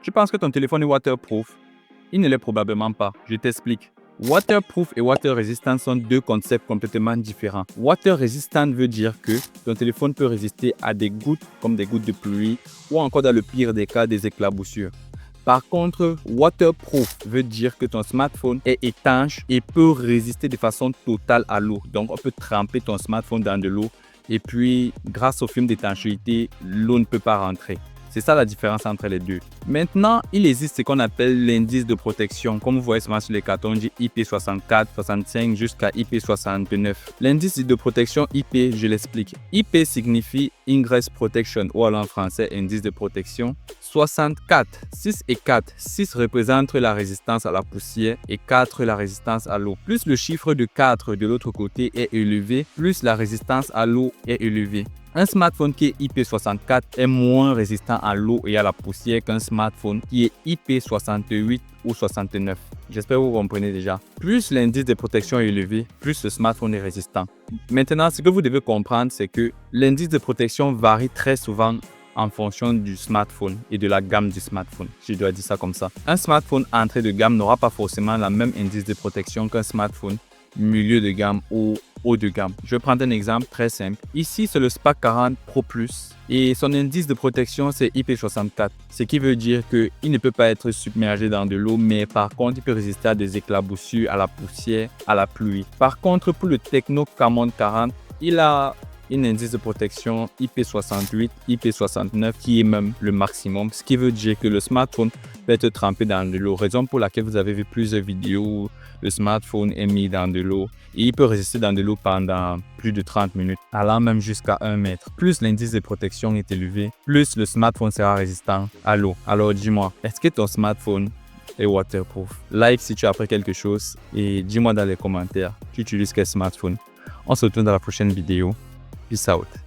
Tu penses que ton téléphone est waterproof? Il ne l'est probablement pas. Je t'explique. Waterproof et water resistant sont deux concepts complètement différents. Water resistant veut dire que ton téléphone peut résister à des gouttes comme des gouttes de pluie ou encore dans le pire des cas des éclaboussures. Par contre, waterproof veut dire que ton smartphone est étanche et peut résister de façon totale à l'eau. Donc, on peut tremper ton smartphone dans de l'eau et puis, grâce au film d'étanchéité, l'eau ne peut pas rentrer. C'est ça la différence entre les deux. Maintenant, il existe ce qu'on appelle l'indice de protection. Comme vous voyez souvent sur les cartons, on dit IP64, 65 jusqu'à IP69. L'indice de protection IP, je l'explique. IP signifie Ingress Protection ou alors en français, indice de protection. 64, 6 et 4. 6 représente la résistance à la poussière et 4 la résistance à l'eau. Plus le chiffre de 4 de l'autre côté est élevé, plus la résistance à l'eau est élevée. Un smartphone qui est IP64 est moins résistant à l'eau et à la poussière qu'un smartphone qui est IP68 ou 69. J'espère que vous comprenez déjà. Plus l'indice de protection est élevé, plus le smartphone est résistant. Maintenant, ce que vous devez comprendre, c'est que l'indice de protection varie très souvent en fonction du smartphone et de la gamme du smartphone. Je dois dire ça comme ça. Un smartphone entrée de gamme n'aura pas forcément la même indice de protection qu'un smartphone milieu de gamme ou haut de gamme. Je vais prendre un exemple très simple. Ici, c'est le Spark 40 Pro Plus et son indice de protection, c'est IP64. Ce qui veut dire qu'il ne peut pas être submergé dans de l'eau, mais par contre, il peut résister à des éclaboussures, à la poussière, à la pluie. Par contre, pour le Tecno Camon 40, il a un indice de protection IP68, IP69 qui est même le maximum, ce qui veut dire que le smartphone peut être trempé dans de l'eau, raison pour laquelle vous avez vu plusieurs vidéos où le smartphone est mis dans de l'eau et il peut résister dans de l'eau pendant plus de 30 minutes, allant même jusqu'à 1 mètre. Plus l'indice de protection est élevé, plus le smartphone sera résistant à l'eau. Alors dis-moi, est-ce que ton smartphone est waterproof? Like si tu as appris quelque chose et dis-moi dans les commentaires, tu utilises quel smartphone? On se retrouve dans la prochaine vidéo. Peace out.